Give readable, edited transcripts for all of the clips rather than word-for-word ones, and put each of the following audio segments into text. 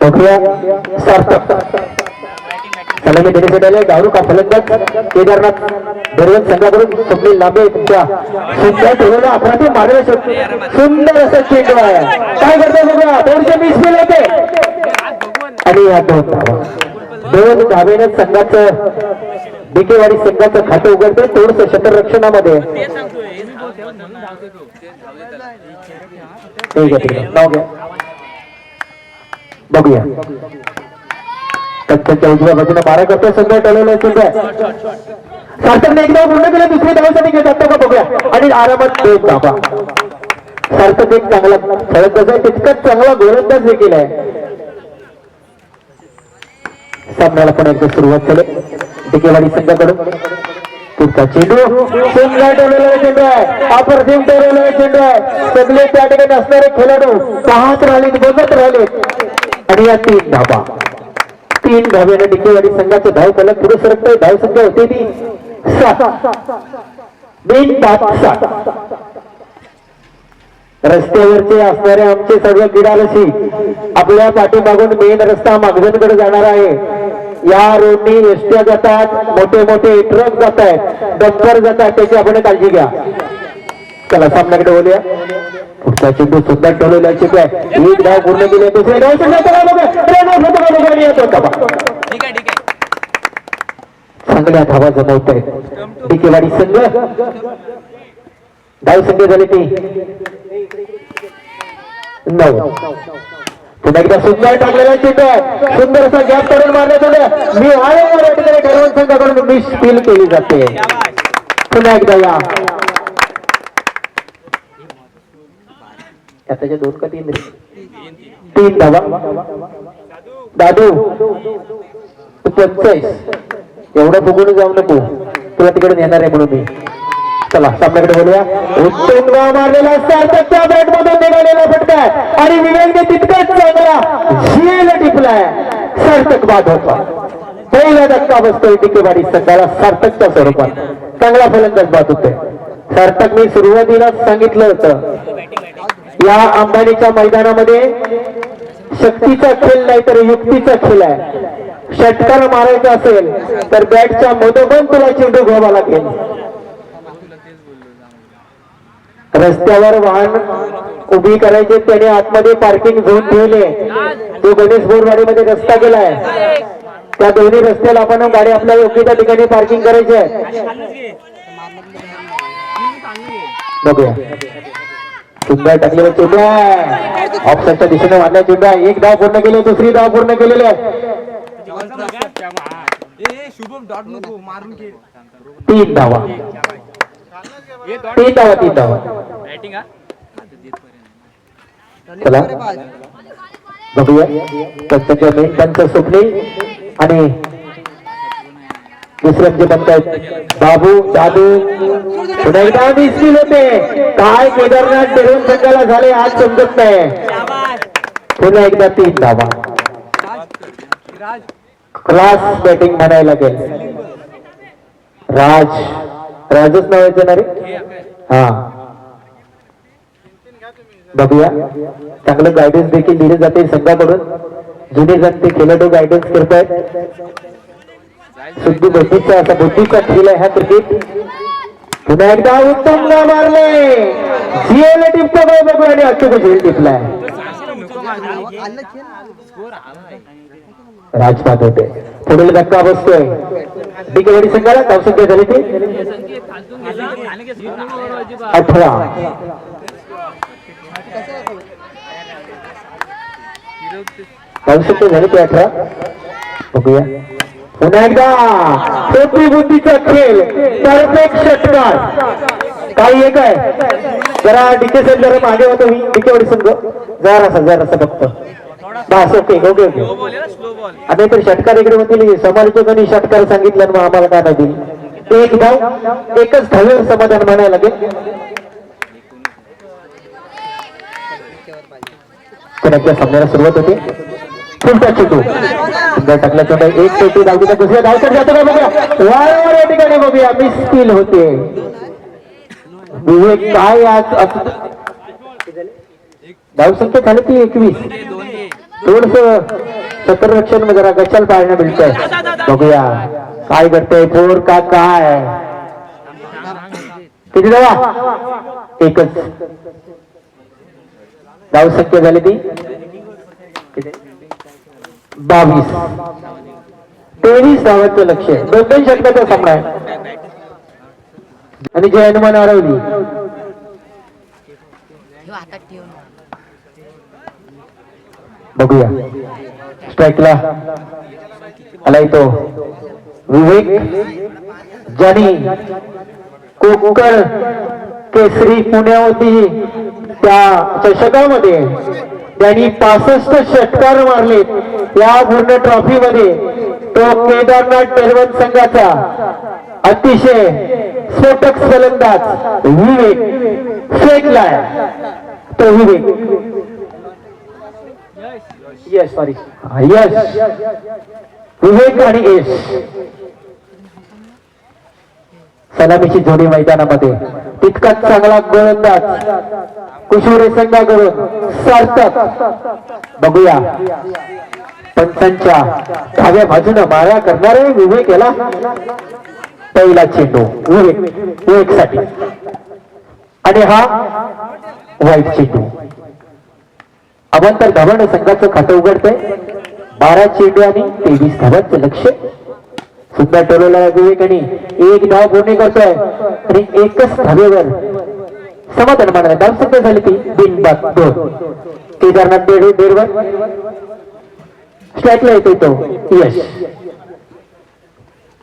बघूया सार्थक सलामी देण्यासाठी आले गारू का फलंदाज केदारनाथ दरवन संघाकडून स्वप्नील लांबे तुमच्या सुंदर ठेवलेला अपराधी मारले सुंदर असं चेंडू आहे. काय करतो बघा थोडीशी मिसफील होते आणि या दोन धावेने संघाचं डिकेवाडी संघाचं खातं उघडते. थोडस क्षेत्र रक्षणामध्ये नाव घ्या बघूया. कच्च्या उजव्या बाजूला मारा करतो संघ टळवलं सार्थकने एकदा पूर्ण केलं दुसरी धावासाठी घेत असतो का बघूया आणि आरामात एक धावा. सार्थक एक चांगला फलंदाज आहे तितकाच चांगला गोलंदाज देखील आहे. सामन्याला पण एकदा सुरुवात झाली डिकेवाडी संघाकडून. पुढचा चेंडू सुंदर ठेवलेला चेंडू आहे अप्रतिम ठेवलेला चेंडू आहे. सगळे त्या ठिकाणी असणारे खेळाडू पाहत राहिले बघत राहिले आणि या तीन धाव्याने डिकेवाडी संघाचं धाव फलक पुढे सरकतोय. धाव संख्या होती ती 7. रस्त्यावरचे असणारे आमचे सर्व क्रीडालसी आपल्या पाठीमागून मेन रस्ता मागजनकडे जाणार आहे. या रोडनी एसट्या जातात मोठे मोठे ट्रक जात आहेत डंपर जात आहेत त्याची आपण काळजी घ्या. चला सामन्याकडे बोलूया. पुढचा चेंडू सुंदर ठेवलेला चेंडू आहे. एक धाव पूर्ण केली दुसरे धाव चांगल्या धावा जमवत आहेत डिकेवाडी संघ. धाव संख्या झाली ती 9. पुन्हा एकदा सुंदर टाकलेला चेंडू आहे सुंदर असा गॅप करून मारण्यात आलं. मी वारंवार या ठिकाणी ठरवून संघाकडून मिस फील केली जाते. पुन्हा एकदा या त्याच्या 2 का 3 धावा. दादू 45 एवढं बघून जाऊ नको तुला तिकडे नेणार आहे म्हणून मी. चला सामन्याकडे बोलूया. उत्तम मारलेला सार्थकच्या बॅट मधून निघालेला फटका आणि विवेकने तितकाच चांगला झेल टिपलाय. सार्थक बाद होता. पहिला धक्का बसतोय डिकेवाडी संघाला सार्थकच्या स्वरूपात. चांगला फलंदाज बाद होतोय. सार्थक मी सुरुवातीला सांगितलं होतं या अंबानीच्या मैदानामध्ये शक्तीचा खेळ नाही तर युक्तीचा खेळ आहे. षटकार मारायचा असेल तर बॅटच्या मधोमध तुला चेंडू घ्यावा लागेल. रस्त्यावर वाहन उभी करायचे त्याने आतमध्ये पार्किंग झोन ठेवले. तो गणेश बोरवाडीमध्ये रस्ता केलाय. त्या दोन्ही रस्त्याला आपण गाडी आपल्या योग्य त्या ठिकाणी पार्किंग करायची आहे. बघूया सुंदर टाकलेला चेंडू आहे ऑफसाईडच्या दिशेने मारला चेंडू आहे. एक धाव पूर्ण केली दुसरी धाव पूर्ण केलेली आहे. 3 धावा. चला बघूया त्यांच्या मेन पंच स्वप्नील आणि दुसऱ्यांचे पंच आहेत बाबू दादू. पुन्हा एकदा मिसफील होते. काय केदारनाथ देऊन संघाला झाले आज समजत नाही. पुन्हा एकदा 3 धावा. क्लास बॅटिंग म्हणायला लागेल. राजच नावायचं ना रे. हा बघूया चांगलं गायडन्स देखील दिले जाते संघाकडून. जुने जाणते खेळाडू गायडन्स करतायत. शुद्ध बुद्धीचा असा बुद्धीचा खेळ आहे हा क्रिकेट. पुन्हा एकदा उत्तम मारले झेल टिपतो बघू आणि अचूक झेल टिपलाय. राजपात होते. पुढील धक्का बसतोय डिकेवाडी संघाला. धाव संख्या झाली ती 18. धाव संख्या झाली ती 18. बघूया पुन्हा एकदा सोपी बुद्धीचा खेळ परफेक्ट षटकार. काही एक आहे जरा डीके सर जरा मागे होतो ही डिकेवाडी संघ जरासा फक्त बस. ओके ओके ओके आता तर षटकार इकडे होतील. समालोचकांनी षटकार सांगितलं मग आम्हाला काय नाही दिली. एक धाव एकच धावेवर समाधान म्हणायला लागेल. कोणाच्या सामन्याला सुरुवात होते. पुढचा चेंडू टाकला चेंडू एक पेटी धावती तर दुसऱ्या धावतात जातो का बघा. वारंवार या ठिकाणी बघूया मिसफील होते. विवेक काय आज धाव संख्या झाली ती 21. थोडस क्षेत्ररक्षण मध्ये जरा गचाल पाहायला मिळतंय. बघूया काय करतोय फोर का काय. किती धावा एकच धाव संख्या झाली ती 22. 23 धावांचं लक्ष आहे. 2 षटकाचा सामना आहे आणि जय हनुमान आरवली. बघूया स्ट्राईकला आलाय तो विवेक ज्यानी कोकण केसरी पुण्यावरती त्या चषकामध्ये त्यांनी 65 षटकार मारले. या पूर्ण ट्रॉफी मध्ये तो केदारनाथ टेरवन संघाचा अतिशय स्फोटक फलंदाज विवेक फेकलाय. तो विवेक यस सॉरी यस विवेक आणि यश सलामीची जोडी मैदानामध्ये तितकाच चांगला गोलंदाज कुशोरे संघाकडून सार्थक. बघूया पंचांच्या डाव्या बाजूने मारा करणारे विवेक याला पहिला चेंडू विवेक साठी आणि हा वाईट चेंडू. अवंतर धावण संघाचं खातं उघडतंय. 12 चेंडू आणि 23 धावांचं लक्ष. सुद्धा टोलला विवेक आणि 1 धाव पूर्ण करतोय आणि एकच धावेवर समाधान मानलं. धाव संख्या झाली ती बिनबाद 2. केदारनाथ डेरवर स्ट्राईकला येतोय तो यश.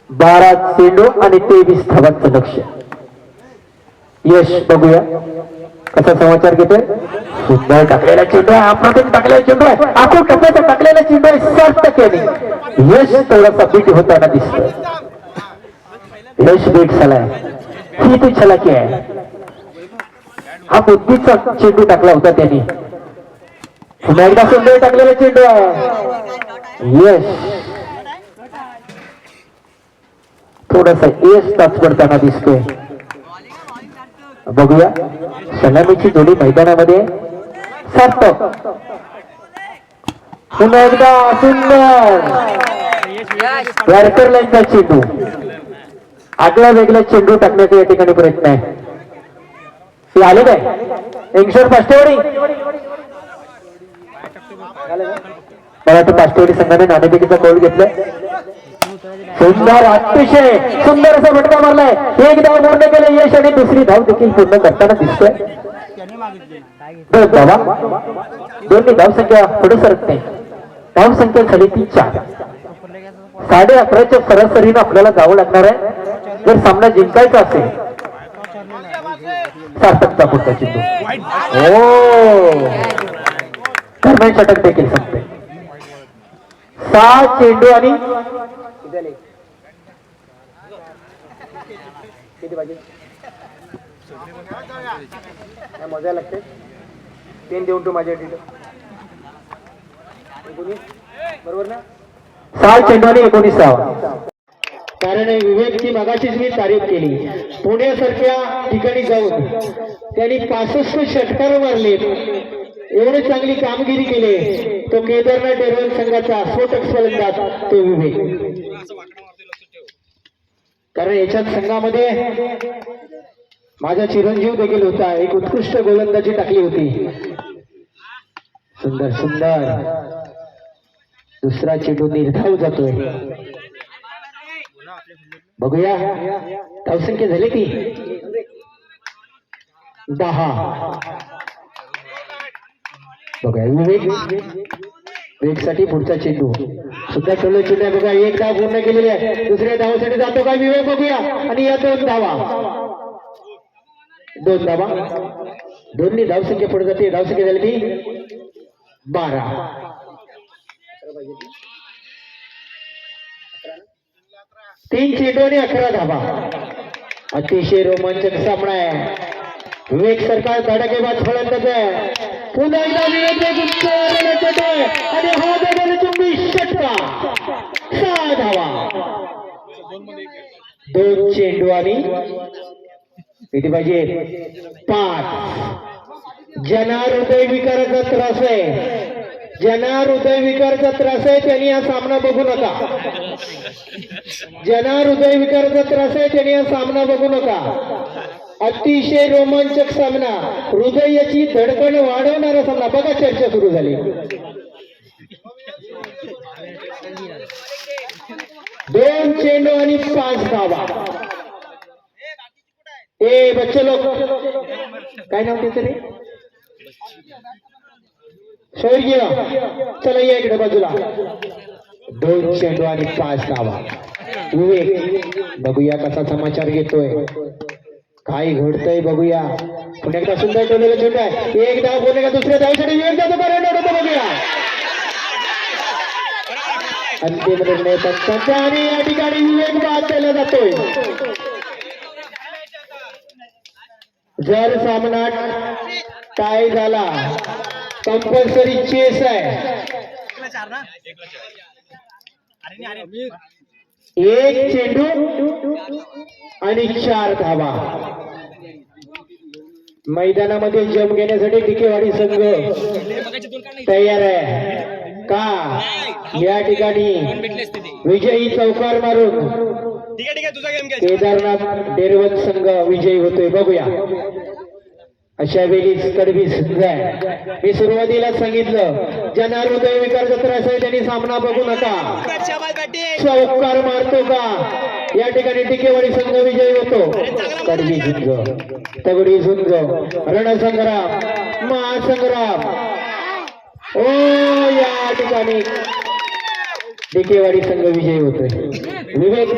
12 चेंडू आणि 23 धावांचं लक्ष. यश बघूया कसा समाचार घेतोय. सुंदर टाकलेला चेंडू आहे. अप्रतिम टाकलेला चेंडू आहे. आखो टप्प्याचा टाकलेला चेंडू आहे. सार्थक याने यश थोडासा बीट होताना दिसतोय. यश बीट झालाय. ही ती छलाकी आहे. हा बुद्धीचा चेंडू टाकला होता त्यांनी. पुन्हा एकदा सुंदर टाकलेला चेंडू आहे. यश थोडासा यश ताचपडताना दिसतोय. बघूया सलामीची जोडी मैदानामध्ये सार्थक. पुन्हा एकदा सुंदर वॅरकर लाईनचा चेंडू. आगळा वेगळा चेंडू टाकण्याचा या ठिकाणी प्रयत्न आहे. ते आले काय एंगशोर पाष्टेवाडी. मला वाटतं पाष्टेवाडी संघाने नाणेफेकीचा कौल घेतलाय. सुंदर अतिशय सुंदर असा फटका मारलाय. 1 धाव पूर्ण केलं यश आणि दुसरी धाव देखील पूर्ण करताना दिसतोय. 2 धावा. दोन्ही धाव संख्या पुढे सरकते. धाव संख्या झाली ती 4. 11:30च्या सरासरीनं आपल्याला जावं लागणार आहे जर सामना जिंकायचा असेल. सार्थकचा पुढचा चेंडू दरम्यान षटक देखील संपते. 6 चेंडू आणि मजा लागते. 3 देऊन तू माझ्या बरोबर ना. 6 चेंडू आणि 19 धावा. कारण विवेकची मगाशीच मी तारीफ केली. पुण्यासारख्या ठिकाणी जाऊन त्यांनी 65 षटकार मारले. एवढी चांगली कामगिरी केली. तो केदारनाथ डेरवन संघाचा स्फोटक फलंदाज तो विवेक. कारण याच्यात संघामध्ये माझा चिरंजीव देखील होता. एक उत्कृष्ट गोलंदाजी टाकली होती. सुंदर सुंदर दुसरा चेंडू निर्धाव जातोय. बघूया धावसंख्या झाली ती 10. बघा विवेक साठी पुढचा चेंडू सुद्धा चलो चेंडू आहे. बघा 1 धाव पूर्ण केलेली आहे. दुसऱ्या धावासाठी जातो का विवेक. बघूया आणि या 2 धावा. 2 धावा. दोन्ही धावसंख्या पुढे जाते. धावसंख्या झाली ती 12. 3 चेंडू आणि 11 धावा. अतिशय रोमांचक सामना आहे. विवेक सरकार धडाकेबाज फलंदाज आहे. पुन्हा एकदा विवेक आणि हा डबल चुंबी षटका. 6 धावा. 2 चेंडू आणि किती पाहिजे 5. ज्यांना हृदय विकाराचा त्रास आहे ज्यांना हृदयविकारचा त्रास आहे त्यांनी हा सामना बघू नका. ज्यांना हृदयविकाराचा त्रास आहे त्यांनी हा सामना बघू नका. अतिशय रोमांचक सामना, हृदयाची धडकन वाढवणारा सामना. बघा चर्चा सुरू झाली. 2 चेंडू आणि 5 धावा. ए बच्चे लोक, काय नाव त्याचं रे? शौर्य, चला या इकडे बाजूला. 2 चेंडू आणि 5 धावा. विवेक, बघूया कसा समाचार घेतोय, काय घडतंय बघूया. पुन्हा एकदा सुंदर ठेवलेला चेंडू आहे. एक धाव पुन्हा का दुसऱ्या धावसाठी विवेक जातो का रन आउट होतो बघूया. अंतिम निर्णय पंचांचा आणि या ठिकाणी विवेक बाद केला जातोय. जर सामना टाय झाला, कंपल्सरी चेस आहे. 1 चेंडू आणि 4 धावा. मैदानामध्ये जम घेण्यासाठी टिकेवाडी संघ तयार आहे का? या ठिकाणी विजयी चौकार मारून केदारनाथ डेरवत संघ विजयी होतोय. बघूया. अशा वेळी कडवी संघ आहे. मी सुरुवातीला सांगितलं, ज्यांना हृदयविकारचा त्रास आहे त्यांनी सामना बघू नका. चौकार मारतो का? या ठिकाणी टिकेवाडी संघ विजयी होतो. कडवी संघ, तगडी संघ, रणसंग्राम, महासंग्राम. ओ या ठिकाणी टिकेवाडी संघ विजयी होतोय. विवेक